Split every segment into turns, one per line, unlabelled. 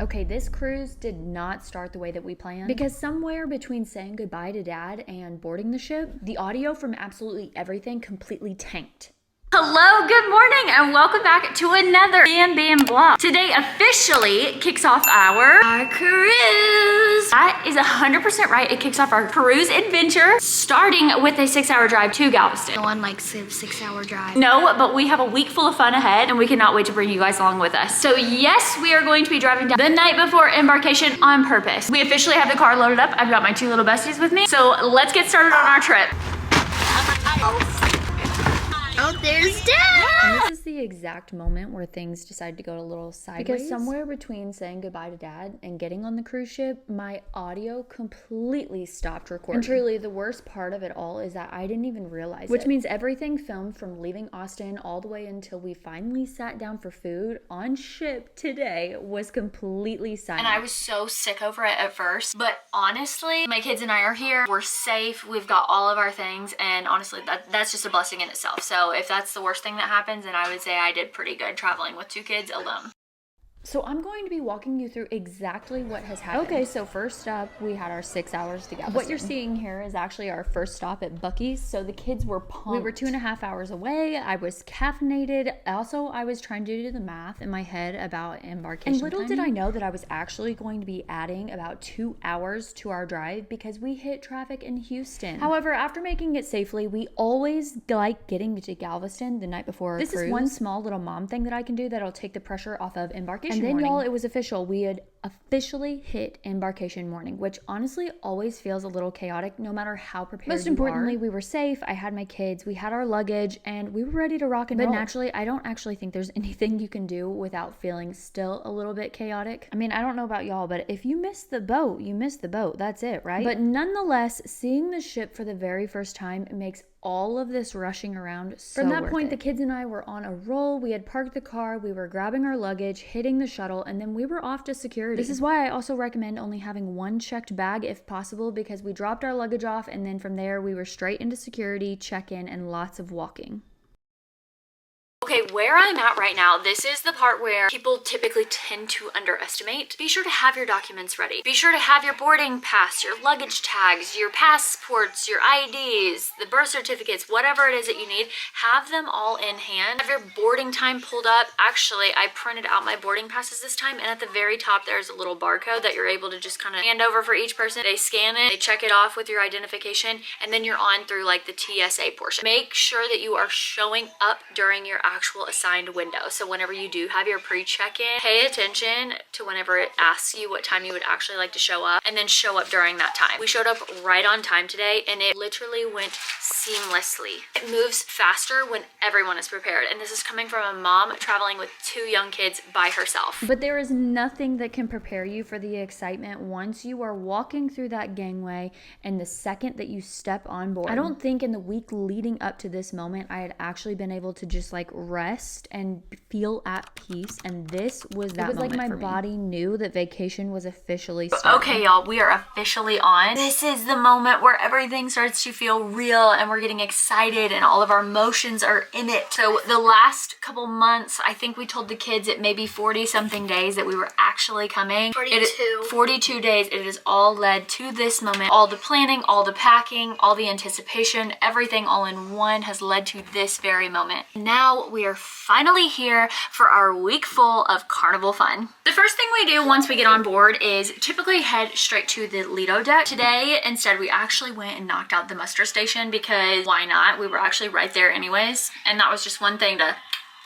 Okay, this cruise did not start the way that we planned because somewhere between saying goodbye to Dad and boarding the ship, the audio from absolutely everything completely tanked.
Hello, good morning, and welcome back to another B&B vlog. Today officially kicks off our cruise. That is 100% right. It kicks off our cruise adventure, starting with a 6-hour drive to Galveston.
No one likes a 6-hour drive.
No, but we have a week full of fun ahead, and we cannot wait to bring you guys along with us. So yes, we are going to be driving down the night before embarkation on purpose. We officially have the car loaded up. I've got my 2 little besties with me. So let's get started on our trip.
Oh, there's Dad!
And this is the exact moment where things decide to go a little sideways. Because somewhere between saying goodbye to Dad and getting on the cruise ship, my audio completely stopped recording. And truly, the worst part of it all is that I didn't even realize it. Which means everything filmed from leaving Austin all the way until we finally sat down for food on ship today was completely silent.
And I was so sick over it at first, but honestly, my kids and I are here. We're safe. We've got all of our things, and honestly, that's just a blessing in itself. So if that's the worst thing that happens, then I would say I did pretty good traveling with 2 kids alone.
So I'm going to be walking you through exactly what has happened. Okay, so first up, we had our 6 hours to Galveston. What you're seeing here is actually our first stop at Buc-ee's. So the kids were pumped. We were 2.5 hours away. I was caffeinated. Also, I was trying to do the math in my head about embarkation. And little did I know that I was actually going to be adding about 2 hours to our drive because we hit traffic in Houston. However, after making it safely, we always like getting to Galveston the night before our cruise. This is one small little mom thing that I can do that'll take the pressure off of embarkation. And then, y'all, it was official. We had officially hit embarkation morning, which honestly always feels a little chaotic no matter how prepared you are. Most importantly, we were safe. I had my kids, we had our luggage, and we were ready to rock and roll. But naturally, I don't actually think there's anything you can do without feeling still a little bit chaotic. I mean, I don't know about y'all, but if you miss the boat, you miss the boat. That's it, right? But nonetheless, seeing the ship for the very first time makes all of this rushing around so From that point, the kids and I were on a roll. We had parked the car, we were grabbing our luggage, hitting the shuttle, and then we were off to security. This is why I also recommend only having one checked bag if possible, because we dropped our luggage off and then from there we were straight into security, check-in, and lots of walking.
Okay, where I'm at right now, this is the part where people typically tend to underestimate. Be sure to have your documents ready. Be sure to have your boarding pass, your luggage tags, your passports, your IDs, the birth certificates, whatever it is that you need. Have them all in hand. Have your boarding time pulled up. Actually, I printed out my boarding passes this time, and at the very top, there's a little barcode that you're able to just kind of hand over for each person. They scan it, they check it off with your identification, and then you're on through like the TSA portion. Make sure that you are showing up during your actual assigned window. So whenever you do have your pre-check-in, pay attention to whenever it asks you what time you would actually like to show up, and then show up during that time. We showed up right on time today, and it literally went seamlessly. It moves faster when everyone is prepared, and this is coming from a mom traveling with 2 young kids by herself.
But there is nothing that can prepare you for the excitement once you are walking through that gangway and the second that you step on board. I don't think in the week leading up to this moment I had actually been able to just like rest and feel at peace, and this was that moment. It was like my body knew that vacation was officially starting.
Okay, y'all, we are officially on. This is the moment where everything starts to feel real and we're getting excited and all of our emotions are in it. So the last couple months, I think we told the kids it may be 40 something days that we were actually coming. 42 days. It has all led to this moment. All the planning, all the packing, all the anticipation, everything all in one has led to this very moment. Now we are finally here for our week full of carnival fun. The first thing we do once we get on board is typically head straight to the Lido deck. Today, instead, we actually went and knocked out the muster station because why not? We were actually right there anyways, and that was just one thing to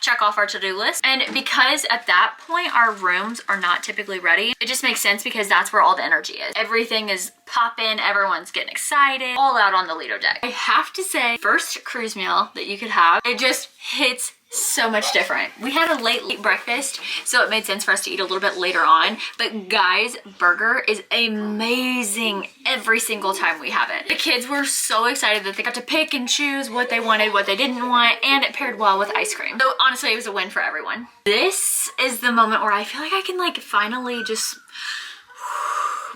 check off our to-do list. And because at that point our rooms are not typically ready, it just makes sense because that's where all the energy is. Everything is popping, everyone's getting excited, all out on the Lido deck. I have to say, first cruise meal that you could have, it just hits so much different. We had a late breakfast, so it made sense for us to eat a little bit later on, but Guy's burger is amazing every single time we have it. The kids were so excited that they got to pick and choose what they wanted, what they didn't want, and it paired well with ice cream. So honestly, it was a win for everyone. This is the moment where I feel like I can like finally just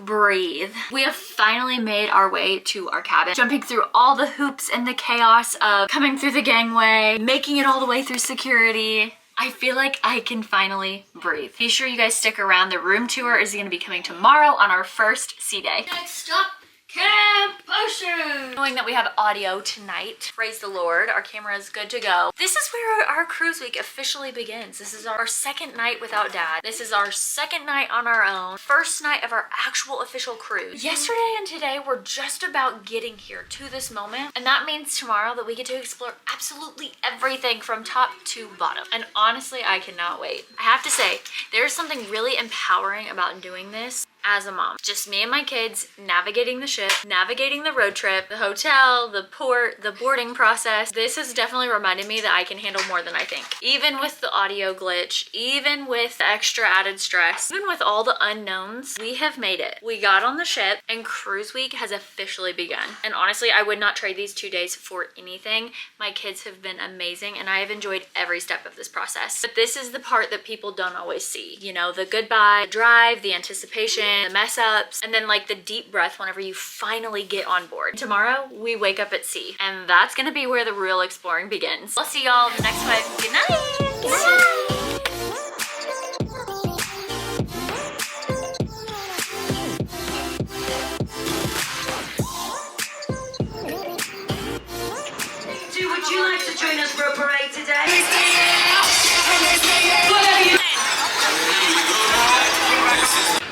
breathe. We have finally made our way to our cabin, jumping through all the hoops and the chaos of coming through the gangway, making it all the way through security. I feel like I can finally breathe. Be sure you guys stick around. The room tour is gonna be coming tomorrow on our first sea day. Next stop, Camp Ocean! Knowing that we have audio tonight, praise the Lord, our camera is good to go. This is where our cruise week officially begins. This is our second night without Dad. This is our second night on our own. First night of our actual official cruise. Yesterday and today we're just about getting here to this moment. And that means tomorrow that we get to explore absolutely everything from top to bottom. And honestly, I cannot wait. I have to say, there's something really empowering about doing this as a mom. Just me and my kids navigating the ship, navigating the road trip, the hotel, the port, the boarding process. This has definitely reminded me that I can handle more than I think. Even with the audio glitch, even with the extra added stress, even with all the unknowns, we have made it. We got on the ship and cruise week has officially begun. And honestly, I would not trade these 2 days for anything. My kids have been amazing and I have enjoyed every step of this process. But this is the part that people don't always see. You know, the goodbye, the drive, the anticipation, the mess ups, and then like the deep breath whenever you finally get on board. Tomorrow, we wake up at sea, and that's gonna be where the real exploring begins. I'll see y'all next time. Good night! Good night!
Would you like to join us for a parade today?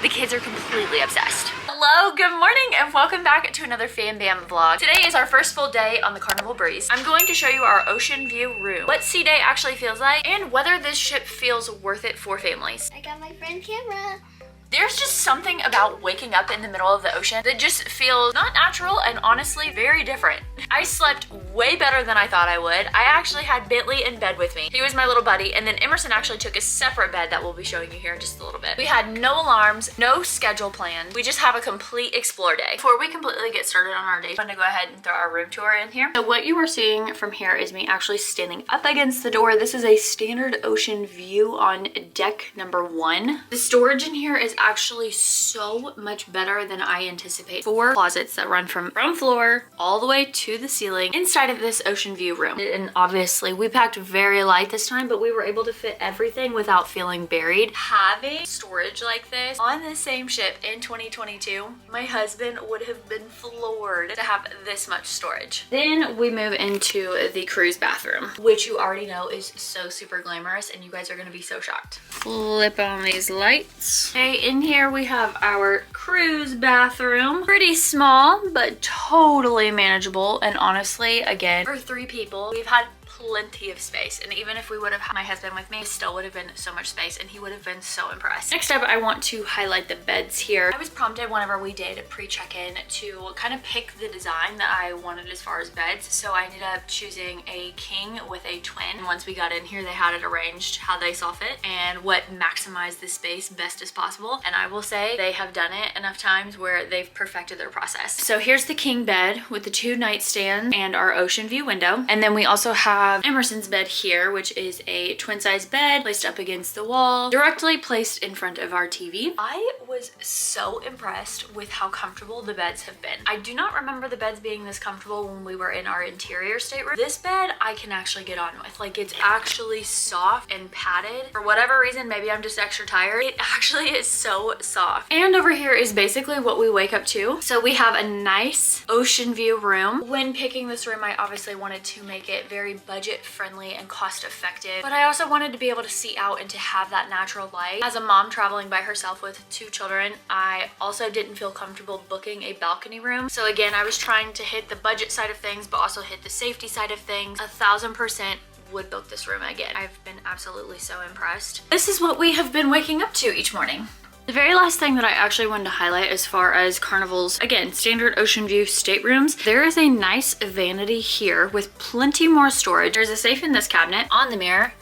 The kids are completely obsessed. Hello, good morning, and welcome back to another Fam Bam vlog. Today is our first full day on the Carnival Breeze. I'm going to show you our ocean view room, what sea day actually feels like, and whether this ship feels worth it for families.
I got my friend camera.
There's just something about waking up in the middle of the ocean that just feels not natural and honestly very different. I slept way better than I thought I would. I actually had Bentley in bed with me. He was my little buddy, and then Emerson actually took a separate bed that we'll be showing you here in just a little bit. We had no alarms, no schedule planned. We just have a complete explore day. Before we completely get started on our day, I'm gonna go ahead and throw our room tour in here. So what you are seeing from here is me actually standing up against the door. This is a standard ocean view on deck number 1. The storage in here is actually so much better than I anticipate. 4 closets that run from ground floor all the way to the ceiling inside of this ocean view room. And obviously we packed very light this time, but we were able to fit everything without feeling buried. Having storage like this on the same ship in 2022, my husband would have been floored to have this much storage. Then we move into the cruise bathroom, which you already know is so super glamorous, and you guys are gonna be so shocked. Flip on these lights. Okay, in here we have our cruise bathroom. Pretty small, but totally manageable. And honestly, again, for 3 people, we've had plenty of space, and even if we would have had my husband with me, still would have been so much space, and he would have been so impressed. Next up, I want to highlight the beds here. I was prompted whenever we did pre-check-in to kind of pick the design that I wanted as far as beds, so I ended up choosing a king with a twin. And once we got in here, they had it arranged how they saw fit and what maximized the space best as possible, and I will say they have done it enough times where they've perfected their process. So here's the king bed with the 2 nightstands and our ocean view window, and then we also have Emerson's bed here, which is a twin-size bed placed up against the wall, directly placed in front of our TV. I was so impressed with how comfortable the beds have been. I do not remember the beds being this comfortable when we were in our interior stateroom. This bed I can actually get on with. Like, it's actually soft and padded. For whatever reason, maybe I'm just extra tired, it actually is so soft. And over here is basically what we wake up to. So we have a nice ocean view room. When picking this room, I obviously wanted to make it very budget friendly and cost effective, but I also wanted to be able to see out and to have that natural light. As a mom traveling by herself with 2 children, I also didn't feel comfortable booking a balcony room. So again, I was trying to hit the budget side of things, but also hit the safety side of things. 1000% would book this room again. I've been absolutely so impressed. This is what we have been waking up to each morning. The very last thing that I actually wanted to highlight as far as Carnival's, again, standard ocean view staterooms, there is a nice vanity here with plenty more storage. There's a safe in this cabinet. On the mirror,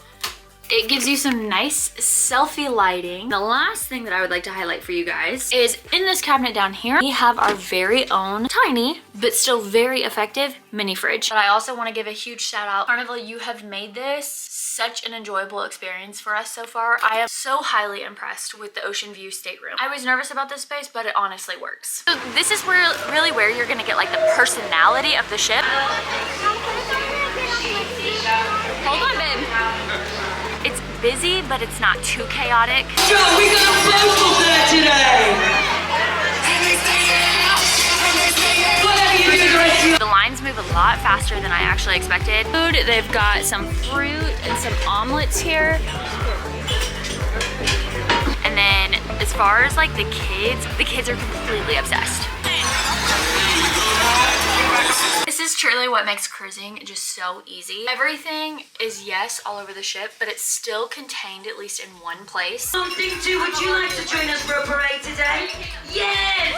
it gives you some nice selfie lighting. The last thing that I would like to highlight for you guys is in this cabinet down here, we have our very own tiny, but still very effective mini fridge. But I also want to give a huge shout out. Carnival, you have made this such an enjoyable experience for us so far. I am so highly impressed with the ocean view stateroom. I was nervous about this space, but it honestly works. So this is really where you're gonna get like the personality of the ship. Hold on, babe. It's busy, but it's not too chaotic.
Joe, we got a vocal there today. Whatever you do, the rest of you.
The lines move a lot faster than I actually expected. Food, they've got some fruit and some omelets here. And then as far as like the kids are completely obsessed. This is truly what makes cruising just so easy. Everything is, yes, all over the ship, but it's still contained at least in one place.
Something to, would you like to join us for a parade today? Yes!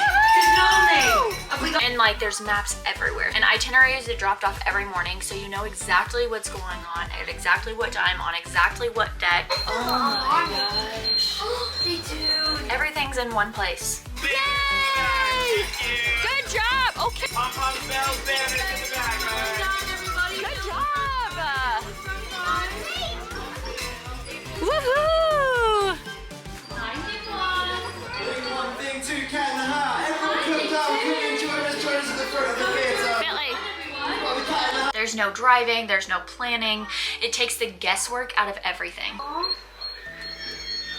Cozumel! Have we got...
And like there's maps everywhere. And itineraries are dropped off every morning, so you know exactly what's going on at exactly what time on exactly what deck. Oh my gosh.
They do.
Everything's in one place. Yay! Good job! Okay. Good job! Woohoo!
One thing, two, cat in the hat. Everyone come down, come and join us at the front of the theatre.
Bentley. There's no driving, there's no planning. It takes the guesswork out of everything.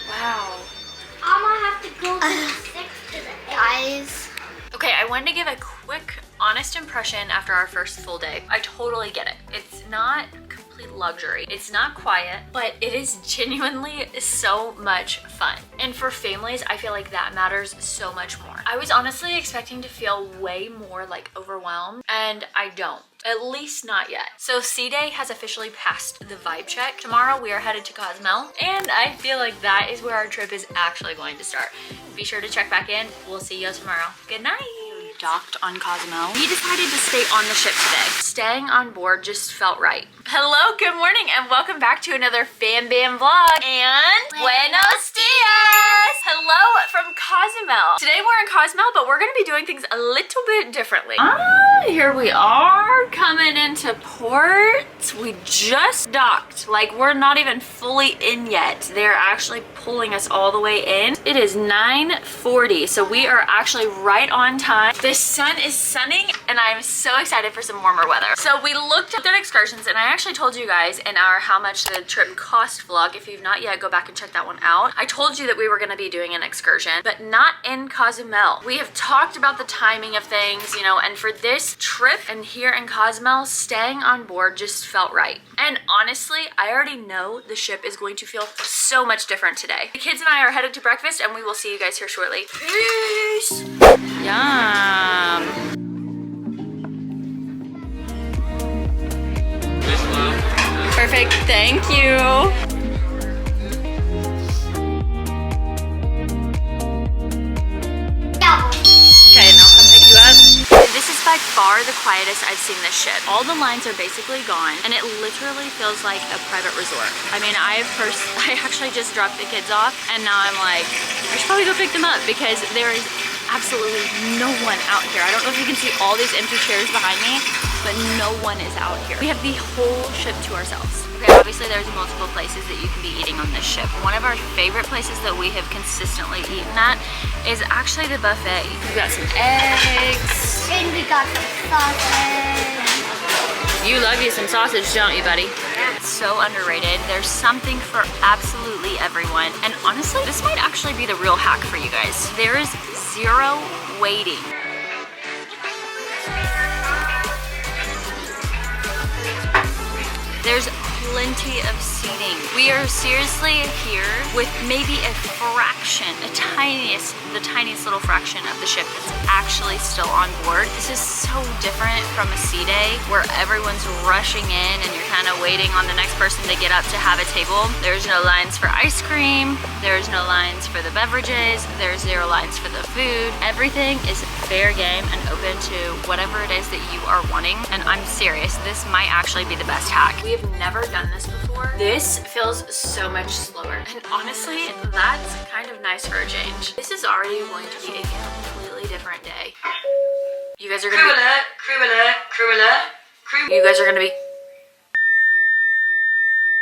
Wow.
I'm gonna have to go to the 6th today. Guys.
Okay, I wanted to give a quick, honest impression after our first full day. I totally get it. It's not complete luxury. It's not quiet, but it is genuinely so much fun. And for families, I feel like that matters so much more. I was honestly expecting to feel way more like overwhelmed, and I don't. At least not yet. So C-Day has officially passed the vibe check. Tomorrow we are headed to Cozumel, and I feel like that is where our trip is actually going to start. Be sure to check back in. We'll see you tomorrow. Good night. Docked on Cozumel. We decided to stay on the ship today. Staying on board just felt right. Hello, good morning, and welcome back to another Fam Bam vlog. And buenos dias! Hello from Cozumel. Today we're in Cozumel, but we're gonna be doing things a little bit differently. Here we are coming into port. We just docked. Like, we're not even fully in yet. They're actually pulling us all the way in. It is 9:40, so we are actually right on time. The sun is sunning, and I'm so excited for some warmer weather. So we looked at excursions, and I actually told you guys in our how much the trip cost vlog. If you've not yet, go back and check that one out. I told you that we were gonna be doing an excursion, but not in Cozumel. We have talked about the timing of things, you know, and for this trip and here in Cozumel, staying on board just felt right. And honestly, I already know the ship is going to feel so much different today. The kids and I are headed to breakfast, and we will see you guys here shortly. Peace! Yum! Perfect, thank you. Okay, and I'll come pick you up. This is by far the quietest I've seen this ship. All the lines are basically gone, and it literally feels like a private resort. I mean, I actually just dropped the kids off, and now I'm like, I should probably go pick them up because there is absolutely no one out here. I don't know if you can see all these empty chairs behind me, but no one is out here. We have the whole ship to ourselves. Okay, obviously there's multiple places that you can be eating on this ship. One of our favorite places that we have consistently eaten at is actually the buffet. We've got some eggs.
And we got some sausage.
You love you some sausage, don't you, buddy? It's so underrated. There's something for absolutely everyone. And honestly, this might actually be the real hack for you guys. There is zero waiting. There's plenty of seating. We are seriously here with maybe a fraction, the tiniest little fraction of the ship that's actually still on board. This is so different from a sea day where everyone's rushing in and you're kind of waiting on the next person to get up to have a table. There's no lines for ice cream. There's no lines for the beverages. There's zero lines for the food. Everything is fair game and open to whatever it is that you are wanting. And I'm serious, this might actually be the best hack. We have never done this before. This feels so much slower. And honestly, that's kind of nice for a change. This is already going to be a completely different day. You guys are gonna
Crew alert, crew alert, crew alert, crew.
You guys are gonna be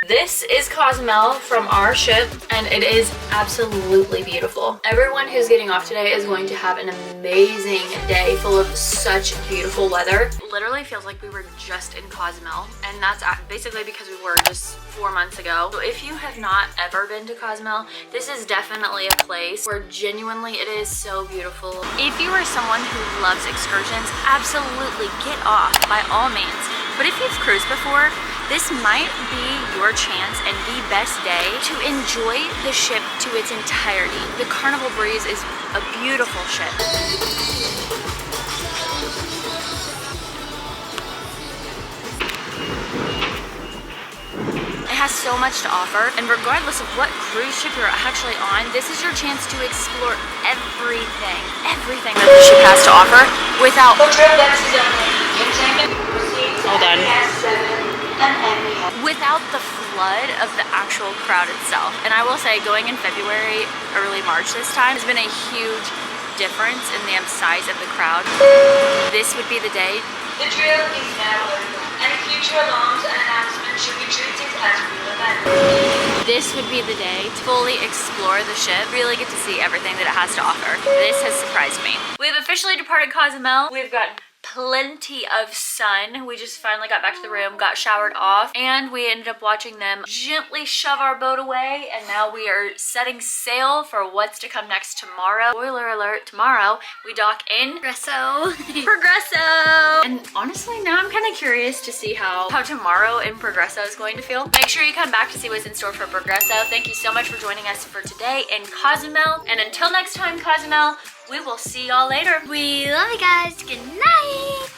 This is Cozumel from our ship, and it is absolutely beautiful. Everyone who's getting off today is going to have an amazing day full of such beautiful weather. Literally feels like we were just in Cozumel, and that's basically because we were just 4 months ago. So if you have not ever been to Cozumel, this is definitely a place where genuinely it is so beautiful. If you are someone who loves excursions, absolutely get off by all means. But if you've cruised before, this might be your chance and the best day to enjoy the ship to its entirety. The Carnival Breeze is a beautiful ship. It has so much to offer, and regardless of what cruise ship you're actually on, this is your chance to explore everything that the ship has to offer without... Hold on. Without the flood of the actual crowd itself. And I will say, going in February, early March this time, has been a huge difference in the size of the crowd. This would be the day.
The drill is now over. Any future alarms and announcements should be treated as real events.
This would be the day to fully explore the ship, really get to see everything that it has to offer. This has surprised me. We've officially departed Cozumel. We've got plenty of sun. We just finally got back to the room, got showered off, and we ended up watching them gently shove our boat away, and now we are setting sail for what's to come next tomorrow. Spoiler alert, tomorrow we dock in Progreso. Progreso! And honestly, now I'm kind of curious to see how tomorrow in Progreso is going to feel. Make sure you come back to see what's in store for Progreso. Thank you so much for joining us for today in Cozumel, and until next time, Cozumel, we will see y'all later.
We love you guys. Good night.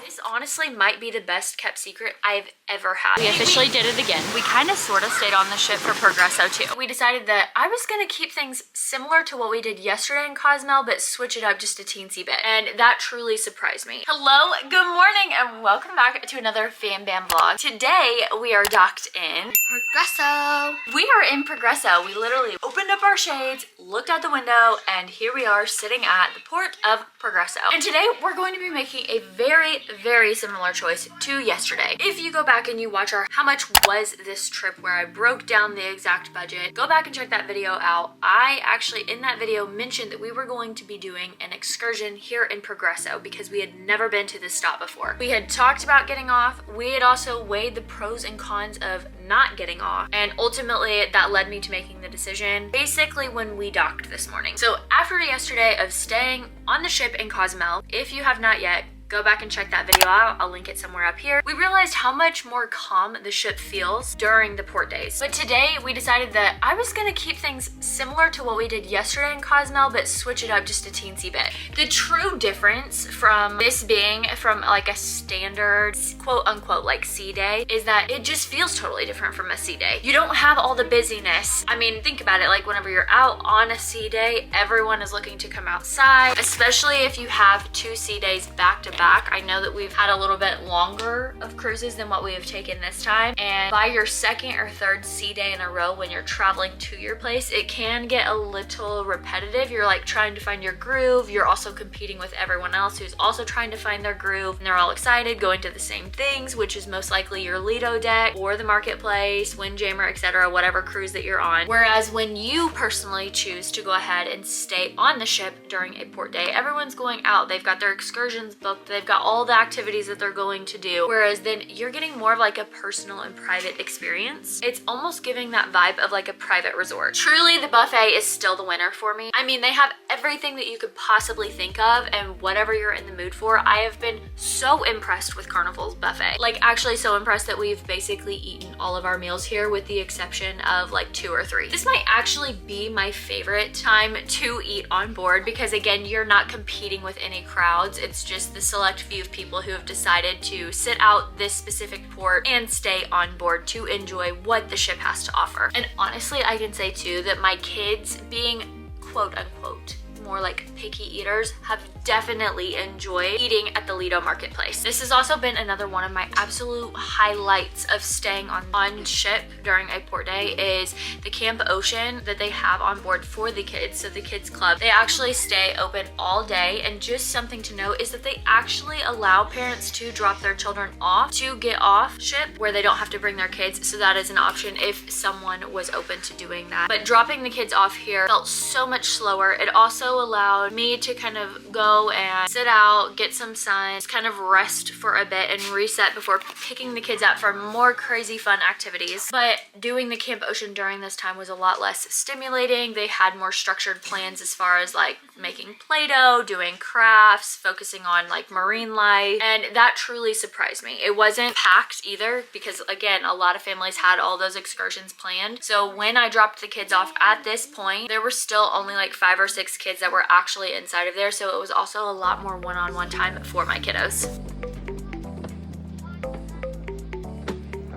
This honestly might be the best kept secret I've ever had. We officially did it again. We kind of sort of stayed on the ship for Progreso too. We decided that I was gonna keep things similar to what we did yesterday in Cozumel, but switch it up just a teensy bit. And that truly surprised me. Hello, good morning, and welcome back to another Fam Bam vlog. Today, we are docked in
Progreso.
We are in Progreso. We literally opened up our shades, looked out the window, and here we are sitting at the port of Progreso. And today we're going to be making a very similar choice to yesterday. If you go back and you watch our how much was this trip, where I broke down the exact budget, go back and check that video out. I actually in that video mentioned that we were going to be doing an excursion here in Progreso because we had never been to this stop before. We had talked about getting off. We had also weighed the pros and cons of not getting off, and ultimately that led me to making the decision basically when we docked this morning. So after yesterday of staying on the ship in Cozumel, if you have not yet, go back and check that video out. I'll link it somewhere up here. We realized how much more calm the ship feels during the port days. But today we decided that I was gonna keep things similar to what we did yesterday in Cozumel, but switch it up just a teensy bit. The true difference from this being from like a standard quote unquote like sea day is that it just feels totally different from a sea day. You don't have all the busyness. I mean, think about it, like whenever you're out on a sea day, everyone is looking to come outside, especially if you have 2 sea days back to back. I know that we've had a little bit longer of cruises than what we have taken this time, and by your 2nd or 3rd sea day in a row when you're traveling to your place, it can get a little repetitive. You're like trying to find your groove. You're also competing with everyone else who's also trying to find their groove, and they're all excited going to the same things, which is most likely your Lido deck or the marketplace, Windjammer, etc., whatever cruise that you're on. Whereas when you personally choose to go ahead and stay on the ship during a port day, everyone's going out. They've got their excursions booked. They've got all the activities that they're going to do. Whereas then you're getting more of like a personal and private experience. It's almost giving that vibe of like a private resort. Truly, the buffet is still the winner for me. I mean, they have everything that you could possibly think of, and whatever you're in the mood for. I have been so impressed with Carnival's buffet. Like actually so impressed that we've basically eaten all of our meals here with the exception of like 2 or 3. This might actually be my favorite time to eat on board because again, you're not competing with any crowds. It's just the select few of people who have decided to sit out this specific port and stay on board to enjoy what the ship has to offer. And honestly, I can say too that my kids being quote unquote more like picky eaters have definitely enjoyed eating at the Lido Marketplace. This has also been another one of my absolute highlights of staying on ship during a port day is the Camp Ocean that they have on board for the kids. So the kids club, they actually stay open all day, and just something to note is that they actually allow parents to drop their children off to get off ship where they don't have to bring their kids. So that is an option if someone was open to doing that. But dropping the kids off here felt so much slower. It also allowed me to kind of go and sit out, get some sun, just kind of rest for a bit and reset before picking the kids up for more crazy fun activities. But doing the Camp Ocean during this time was a lot less stimulating. They had more structured plans as far as like making Play-Doh, doing crafts, focusing on like marine life, and that truly surprised me. It wasn't packed either because again, a lot of families had all those excursions planned. So when I dropped the kids off at this point, there were still only like 5 or 6 kids that were actually inside of there. So it was also a lot more one-on-one time for my kiddos.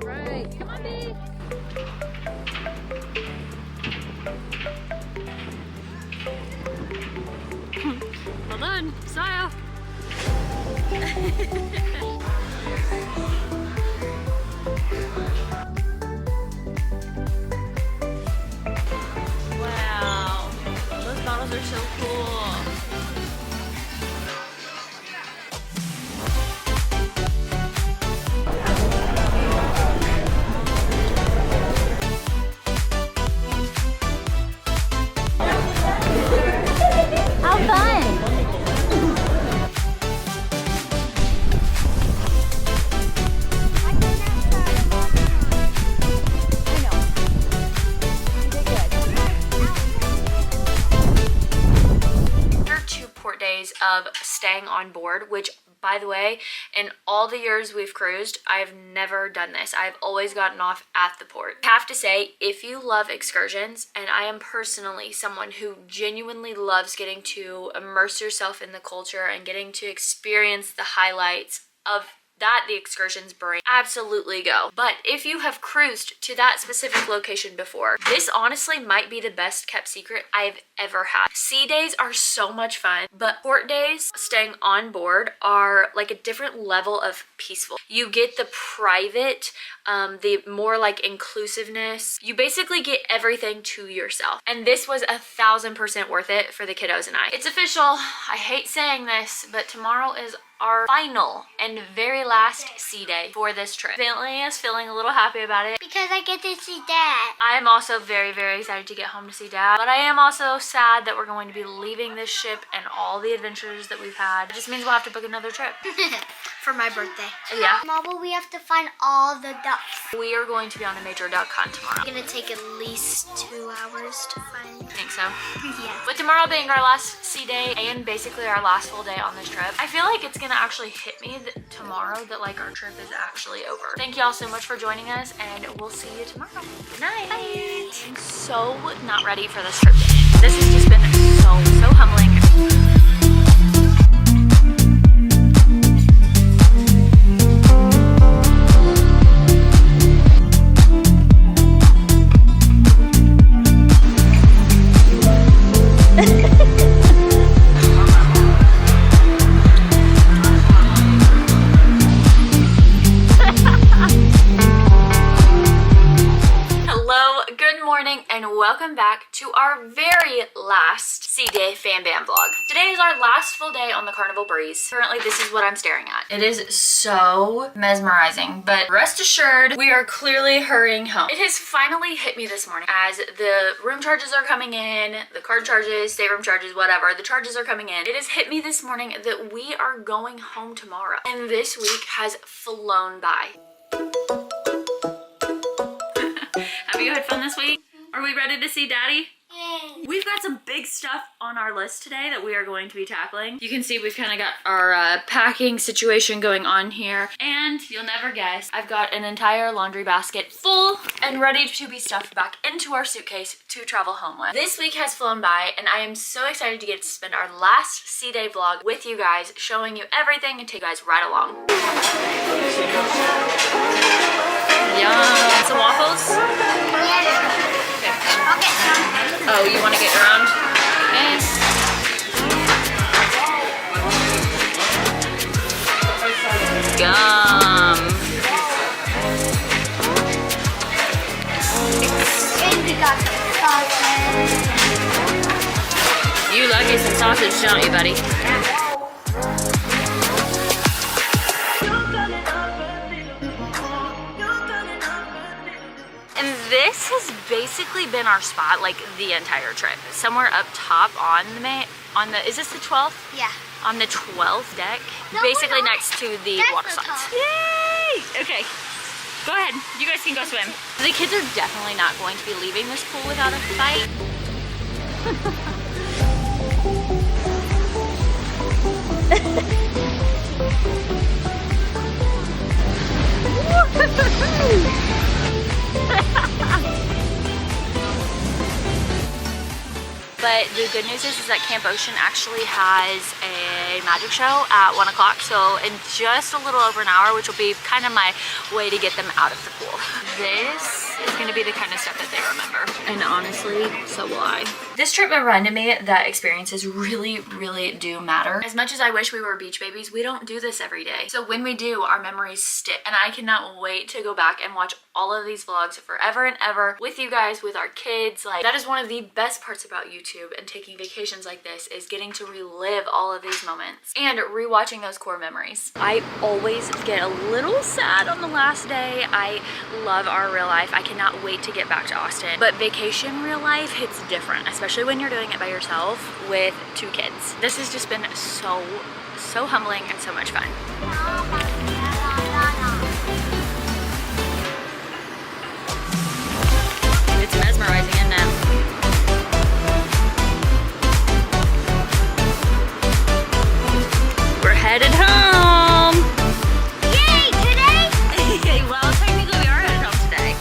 All right, come on, babe. Well done, smile. Wow, those bottles are so cool. How fun!
Days of staying on board, which by the way, in all the years we've cruised, I've never done this. I've always gotten off at the port. I have to say, if you love excursions, and I am personally someone who genuinely loves getting to immerse yourself in the culture and getting to experience the highlights of that the excursions bring, absolutely go. But if you have cruised to that specific location before, this honestly might be the best kept secret I've ever had. Sea days are so much fun, but port days, staying on board, are like a different level of peaceful. You get the private, the more like inclusiveness. You basically get everything to yourself. And this was 1000% worth it for the kiddos and I. It's official. I hate saying this, but tomorrow is our final and very last sea day for this trip. Finley is feeling a little happy about it
because I get to see Dad.
I am also very, very excited to get home to see Dad, but I am also sad that we're going to be leaving this ship and all the adventures that we've had. It just means we'll have to book another trip.
For my birthday.
Yeah.
Mom, will we have to find all the ducks?
We are going to be on a major duck hunt tomorrow.
It's gonna take at least 2 hours to find.
I think so.
Yeah.
With tomorrow being our last sea day and basically our last full day on this trip, I feel like it's gonna actually hit me that tomorrow that like our trip is actually over. Thank y'all so much for joining us, and we'll see you tomorrow. Good night. Bye. I'm so not ready for this trip to end. This has just been so humbling. And welcome back to our very last Sea Day Fan Bam vlog. Today is our last full day on the Carnival Breeze. Currently, this is what I'm staring at. It is so mesmerizing, but rest assured, we are clearly hurrying home. It has finally hit me this morning as the room charges are coming in, the card charges, stateroom charges, whatever, the charges are coming in. It has hit me this morning that we are going home tomorrow, and this week has flown by. Have you had fun this week? Are we ready to see Daddy?
Yay.
We've got some big stuff on our list today that we are going to be tackling. You can see we've kind of got our packing situation going on here. And you'll never guess, I've got an entire laundry basket full and ready to be stuffed back into our suitcase to travel home with. This week has flown by, and I am so excited to get to spend our last Sea Day vlog with you guys, showing you everything and take you guys right along. Yum. Some waffles?
Yeah.
Okay.
I'll get some.
Oh, you want to get your own? Okay. sausage, don't you, buddy? And this has basically been our spot like the entire trip. Somewhere up top on the is this the 12th?
Yeah.
On the 12th deck,
No,
basically
we're not.
next to the
That's
water
the
slides.
top.
Yay! Okay, go ahead. You guys can go swim. The kids are definitely not going to be leaving this pool without a fight. But the good news is that Camp Ocean actually has a magic show at 1 o'clock. So in just a little over an hour, which will be kind of my way to get them out of the pool. This is gonna be the kind of stuff that they remember. And honestly, so will I. This trip reminded me that experiences really, really do matter. As much as I wish we were beach babies, we don't do this every day. So when we do, our memories stick. And I cannot wait to go back and watch all of these vlogs forever and ever with you guys, with our kids. Like, that is one of the best parts about YouTube and taking vacations like this, is getting to relive all of these moments and rewatching those core memories. I always get a little sad on the last day. I love our real life. I cannot wait to get back to Austin. But vacation real life hits different, especially when you're doing it by yourself with 2 kids. This has just been so humbling and so much fun. It's mesmerizing, isn't it? We're headed home!
Yay, today?
Well, technically we are headed home today.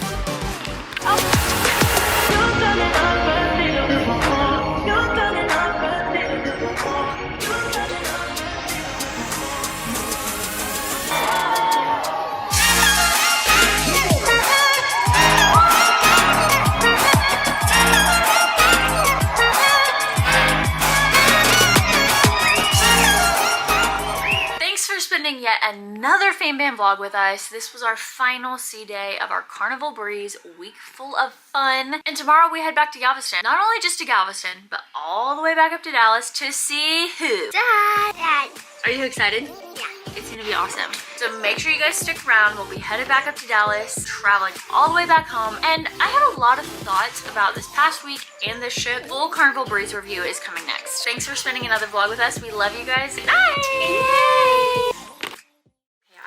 Spending yet another Fam Bam vlog with us. This was our final sea day of our Carnival Breeze week full of fun. And tomorrow we head back to Galveston. Not only just to Galveston, but all the way back up to Dallas to see who?
Dad.
Are you excited?
Yeah.
It's gonna be awesome. So make sure you guys stick around. We'll be headed back up to Dallas, traveling all the way back home. And I have a lot of thoughts about this past week and this trip. Full Carnival Breeze review is coming next. Thanks for spending another vlog with us. We love you guys. Good night. Yay!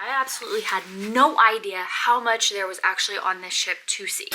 I absolutely had no idea how much there was actually on this ship to see.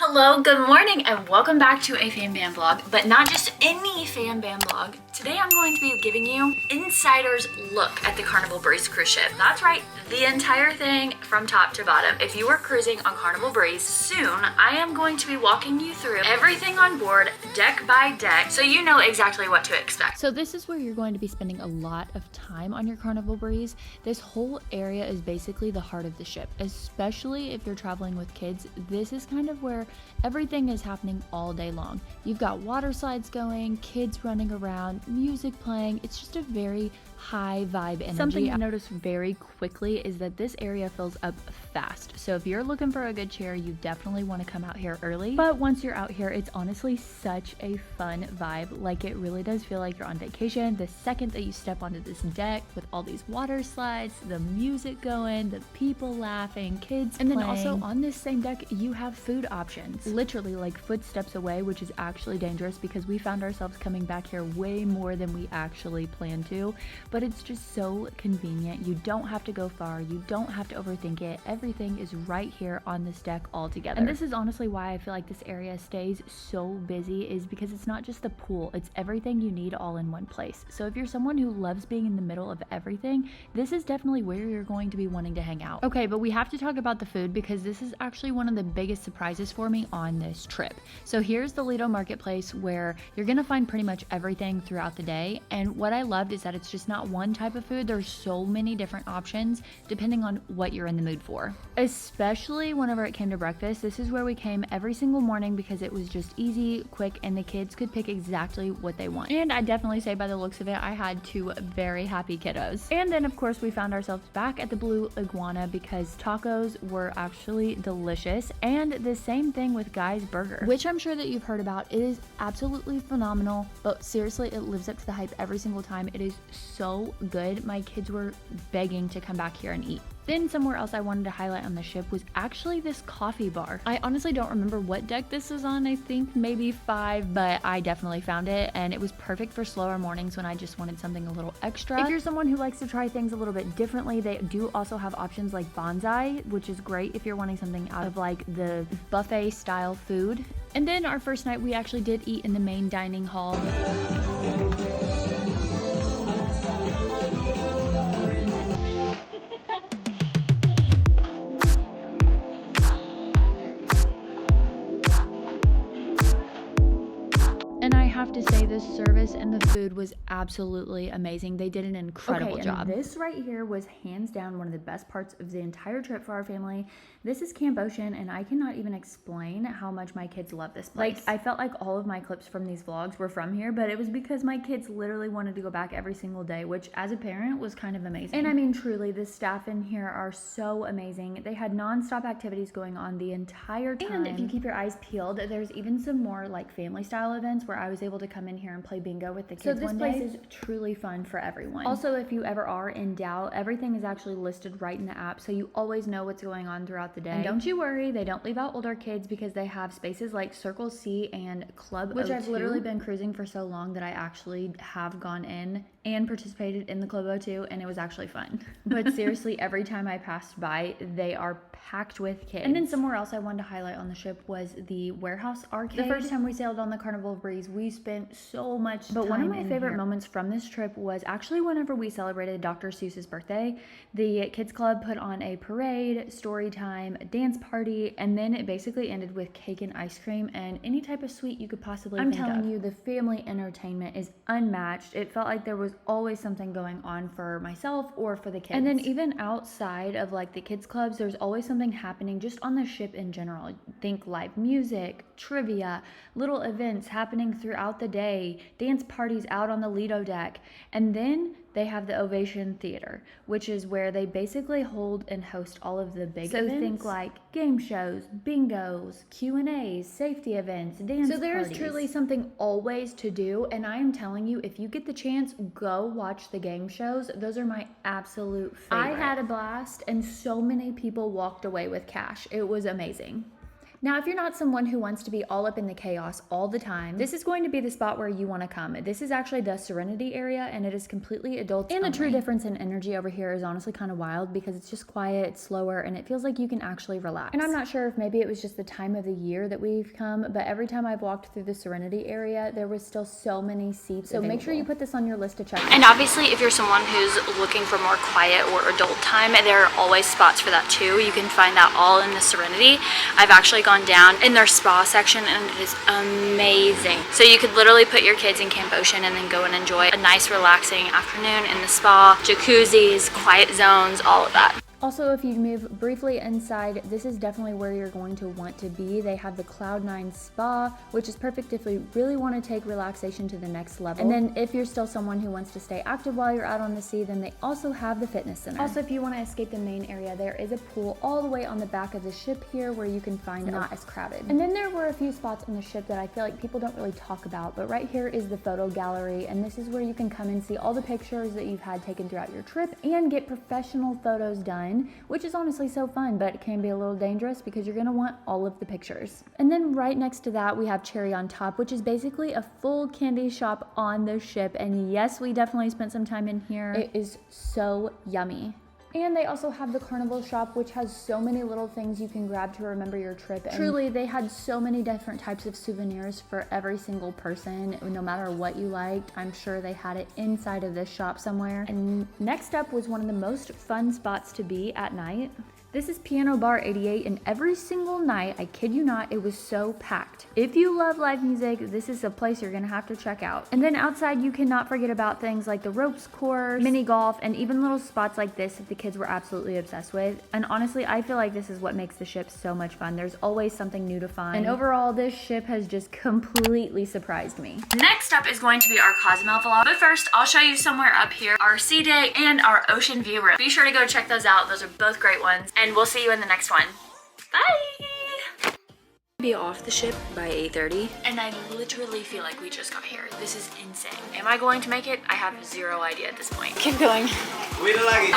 Hello, good morning, and welcome back to a Fam Bam vlog, but not just any Fam Bam vlog. Today I'm going to be giving you insider's look at the Carnival Breeze cruise ship. That's right, the entire thing from top to bottom. If you are cruising on Carnival Breeze, soon I am going to be walking you through everything on board, deck by deck, so you know exactly what to expect.
So this is where you're going to be spending a lot of time on your Carnival Breeze. This whole area is basically the heart of the ship, especially if you're traveling with kids. This is kind of where everything is happening all day long. You've got water slides going, kids running around, music playing. It's just a very high vibe energy. Something you notice very quickly is that this area fills up fast. So if you're looking for a good chair, you definitely want to come out here early. But once you're out here, it's honestly such a fun vibe. Like, it really does feel like you're on vacation. The second that you step onto this deck with all these water slides, the music going, the people laughing, kids playing. And then also on this same deck, you have food options. Literally like footsteps away, which is actually dangerous because we found ourselves coming back here way more than we actually planned to. But it's just so convenient. You don't have to go far. You don't have to overthink it. Everything is right here on this deck all together. And this is honestly why I feel like this area stays so busy, is because it's not just the pool, it's everything you need all in one place. So if you're someone who loves being in the middle of everything, this is definitely where you're going to be wanting to hang out. Okay, but we have to talk about the food because this is actually one of the biggest surprises for me on this trip. So here's the Lido Marketplace, where you're gonna find pretty much everything throughout the day. And what I loved is that it's just not that one type of food, there's so many different options depending on what you're in the mood for. Especially whenever it came to breakfast, this is where we came every single morning because it was just easy, quick, and the kids could pick exactly what they want. And I definitely say by the looks of it, I had 2 very happy kiddos. And then of course we found ourselves back at the Blue Iguana because tacos were actually delicious, and the same thing with Guy's Burger, which I'm sure that you've heard about. It is absolutely phenomenal, but seriously, it lives up to the hype every single time. It is so good. My kids were begging to come back here and eat. Then somewhere else I wanted to highlight on the ship was actually this coffee bar. I honestly don't remember what deck this is on. I think maybe 5, but I definitely found it, and it was perfect for slower mornings when I just wanted something a little extra. If you're someone who likes to try things a little bit differently, they do also have options like bonsai, which is great if you're wanting something out of like the buffet style food. And then our first night we actually did eat in the main dining hall. And I have to say, the service and the food was absolutely amazing. They did an incredible job. And this right here was hands down one of the best parts of the entire trip for our family. This is Camp Ocean, and I cannot even explain how much my kids love this place. Like, I felt like all of my clips from these vlogs were from here, but it was because my kids literally wanted to go back every single day, which as a parent was kind of amazing. And I mean, truly, the staff in here are so amazing. They had non-stop activities going on the entire time. And if you keep your eyes peeled, there's even some more like family style events where I was able to come in here and play bingo with the kids one day. So this place is truly fun for everyone. Also, if you ever are in doubt, everything is actually listed right in the app, so you always know what's going on throughout the day. And don't you worry, they don't leave out older kids because they have spaces like Circle C and Club O2. Which I've literally been cruising for so long that I actually have gone in and participated in the Club O2, and it was actually fun. But seriously, every time I passed by, they are packed with kids. And then somewhere else I wanted to highlight on the ship was the Warehouse Arcade. The first time we sailed on the Carnival Breeze, we spent so much time. But one of my favorite moments from this trip was actually whenever we celebrated Dr. Seuss's birthday. The kids club put on a parade, story time, a dance party, and then it basically ended with cake and ice cream and any type of sweet you could possibly think of. I'm telling you, the family entertainment is unmatched. It felt like there was always something going on for myself or for the kids. And then even outside of like the kids clubs, there's always something happening just on the ship in general. Think live music, trivia, little events happening throughout the day, dance parties out on the Lido deck. And then they have the Ovation Theater, which is where they basically hold and host all of the big events. So think like game shows, bingos, Q&As, safety events, dance parties. So there's truly something always to do, and I am telling you, if you get the chance, go watch the game shows. Those are my absolute favorite. I had a blast, and so many people walked away with cash. It was amazing. Now, if you're not someone who wants to be all up in the chaos all the time, this is going to be the spot where you want to come. This is actually the Serenity area, and it is completely adults only. And the true difference in energy over here is honestly kind of wild because it's just quiet, it's slower, and it feels like you can actually relax. And I'm not sure if maybe it was just the time of the year that we've come, but every time I've walked through the Serenity area, there was still so many seats available. Make sure you put this on your list to check out.
And obviously, if you're someone who's looking for more quiet or adult time, there are always spots for that too. You can find that all in the Serenity. I've actually gone down in their spa section, and it is amazing. So you could literally put your kids in Camp Ocean and then go and enjoy a nice relaxing afternoon in the spa, jacuzzis, quiet zones, all of that.
Also, if you move briefly inside, this is definitely where you're going to want to be. They have the Cloud9 Spa, which is perfect if you really want to take relaxation to the next level. And then if you're still someone who wants to stay active while you're out on the sea, then they also have the fitness center. Also, if you want to escape the main area, there is a pool all the way on the back of the ship here where you can find not as crowded. And then there were a few spots on the ship that I feel like people don't really talk about, but right here is the photo gallery, and this is where you can come and see all the pictures that you've had taken throughout your trip and get professional photos done, which is honestly so fun, but it can be a little dangerous because you're gonna want all of the pictures. And then right next to that, we have Cherry on Top, which is basically a full candy shop on the ship. And yes, we definitely spent some time in here. It is so yummy. And they also have the Carnival shop, which has so many little things you can grab to remember your trip. And truly, they had so many different types of souvenirs for every single person, no matter what you liked. I'm sure they had it inside of this shop somewhere. And next up was one of the most fun spots to be at night. This is Piano Bar 88, and every single night, I kid you not, it was so packed. If you love live music, this is a place you're gonna have to check out. And then outside, you cannot forget about things like the ropes course, mini golf, and even little spots like this that the kids were absolutely obsessed with. And honestly, I feel like this is what makes the ship so much fun. There's always something new to find. And overall, this ship has just completely surprised me.
Next up is going to be our Cozumel vlog. But first, I'll show you somewhere up here, our sea day and our ocean view room. Be sure to go check those out. Those are both great ones. And we'll see you in the next one. Bye! Be off the ship by 8:30, and I literally feel like we just got here. This is insane. Am I going to make it? I have zero idea at this point. Keep going.
Wait till I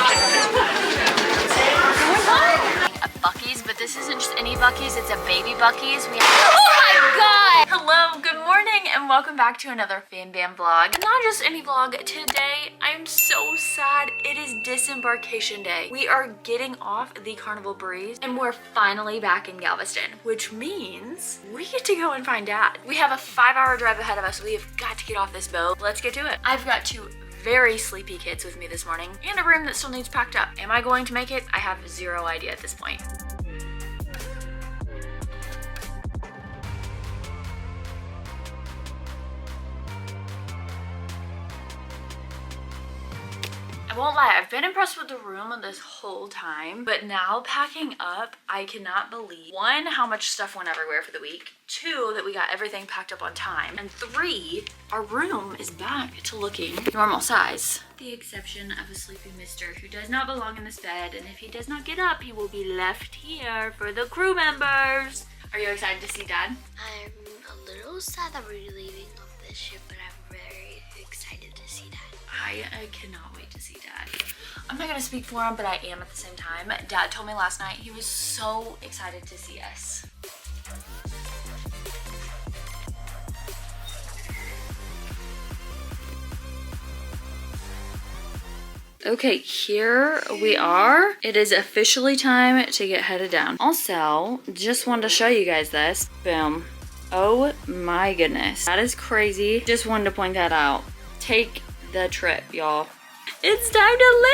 A Buc-ee's, but this isn't just any Buc-ee's, it's a baby Buc-ee's. Oh my god! Hello, good morning, and welcome back to another Fan Bam vlog. Not just any vlog. Today, I'm so sad. It is Disembarkation Day. We are getting off the Carnival Breeze, and we're finally back in Galveston, which means we get to go and find Dad. We have a 5-hour drive ahead of us. We have got to get off this boat. Let's get to it. I've got two very sleepy kids with me this morning and a room that still needs packed up. Am I going to make it? I have zero idea at this point. I won't lie, I've been impressed with the room this whole time, but now packing up, I cannot believe, 1, how much stuff went everywhere for the week, 2, that we got everything packed up on time, and 3, our room is back to looking normal size. The exception of a sleepy mister who does not belong in this bed, and if he does not get up, he will be left here for the crew members. Are you excited to see Dad?
I'm a little sad that we're leaving off this ship, but I'm very excited to see Dad.
I cannot wait to see Dad. I'm not gonna speak for him, but I am at the same time. Dad told me last night he was so excited to see us. Okay, here we are. It is officially time to get headed down. Also, just wanted to show you guys this. Boom. Oh my goodness. That is crazy. Just wanted to point that out. Take the trip, y'all. It's time to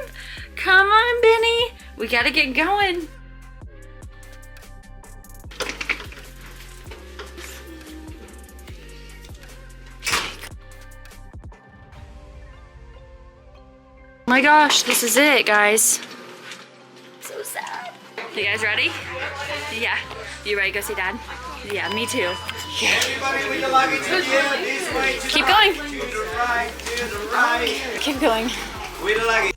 leave. Come on, Benny. We gotta get going. Oh my gosh, this is it, guys. So sad. You guys ready? Yeah. You ready to go see Dad? Yeah, me too. Yeah.
Everybody with the luggage again, this way to
Keep going.
To the right, to the right.
Keep going.
With the luggage.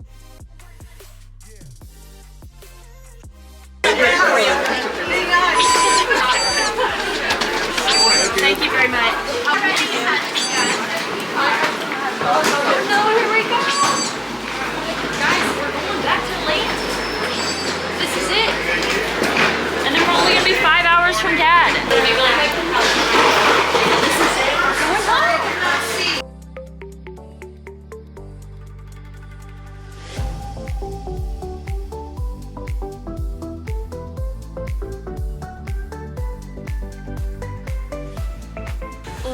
Thank you very much. Oh no, here we go. Guys, we're going back to land. This is it. And then we're only gonna be 5 hours from Dad. This is it. We're going home.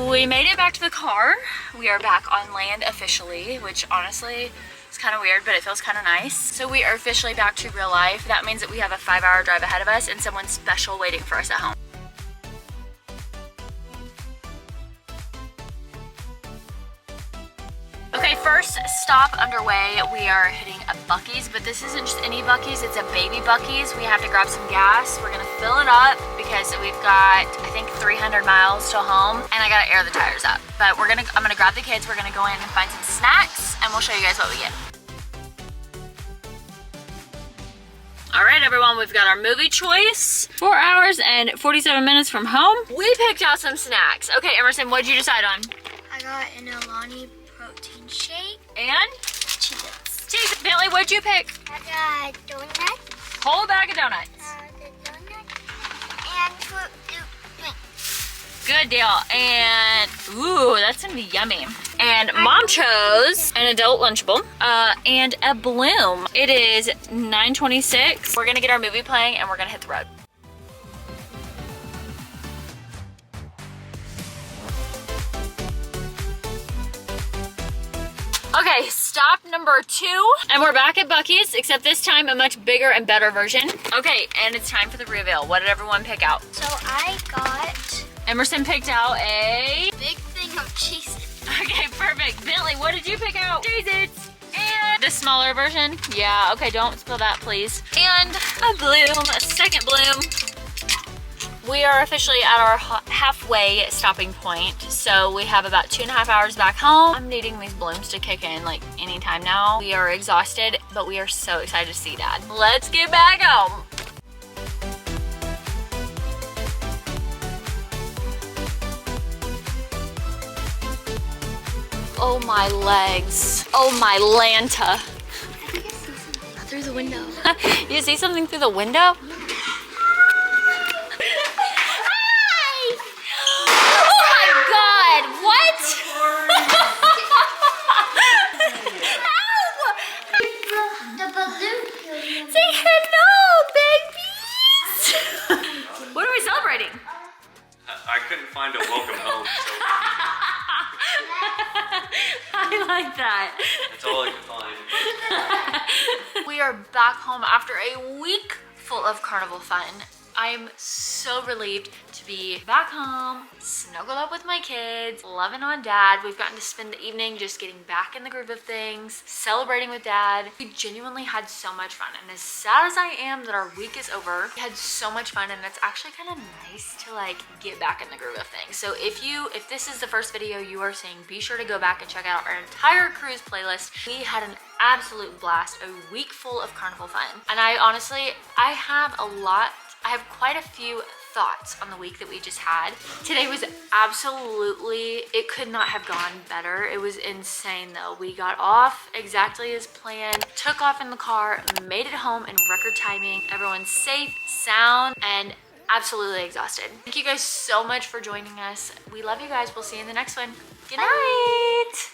We made it back to the car. We are back on land officially, which honestly is kind of weird, but it feels kind of nice. So we are officially back to real life. That means that we have a 5-hour drive ahead of us and someone special waiting for us at home. Okay, first stop underway. We are hitting a Buc-ee's, but this isn't just any Buc-ee's, it's a baby Buc-ee's. We have to grab some gas. We're gonna fill it up because we've got, I think, 300 miles till home, and I gotta air the tires up. But I'm gonna grab the kids, we're gonna go in and find some snacks, and we'll show you guys what we get. All right, everyone, we've got our movie choice. 4 hours and 47 minutes from home. We picked out some snacks. Okay, Emerson, what'd you decide on?
I got an Alani protein shake.
And?
Cheez-Its.
Bentley, what'd you pick?
I got donuts.
Whole bag of donuts.
The donuts and fruit.
Good deal. And, ooh, that's gonna be yummy. And Mom chose an adult Lunchable and a Bloom. It is 9:26. We're gonna get our movie playing and we're gonna hit the road. Okay, stop number 2. And we're back at Buc-ee's, except this time a much bigger and better version. Okay, and it's time for the reveal. What did everyone pick out?
So I got
Emerson picked out a...
big thing of Cheez-Its.
Okay, perfect. Bentley, what did you pick out? Cheez-Its. And the smaller version. Yeah, okay, don't spill that, please. And a Bloom, a second Bloom. We are officially at our halfway stopping point, so we have about 2.5 hours back home. I'm needing these Blooms to kick in like anytime now. We are exhausted, but we are so excited to see Dad. Let's get back home. Oh my legs. Oh my Lanta.
Through the window.
You see something through the window?
The balloon.
Say hello, babies! What are we celebrating?
I couldn't find a welcome home, so
I like that.
that's all I could find.
We are back home after a week full of carnival fun. I'm so relieved to be back home, snuggled up with my kids, loving on Dad. We've gotten to spend the evening just getting back in the groove of things, celebrating with Dad. We genuinely had so much fun, and as sad as I am that our week is over, we had so much fun, and it's actually kind of nice to like get back in the groove of things. So if this is the first video you are seeing, be sure to go back and check out our entire cruise playlist. We had an absolute blast, a week full of carnival fun. And I have quite a few thoughts on the week that we just had. Today was absolutely, it could not have gone better. It was insane though. We got off exactly as planned, took off in the car, made it home in record timing. Everyone's safe, sound, and absolutely exhausted. Thank you guys so much for joining us. We love you guys. We'll see you in the next one. Good night.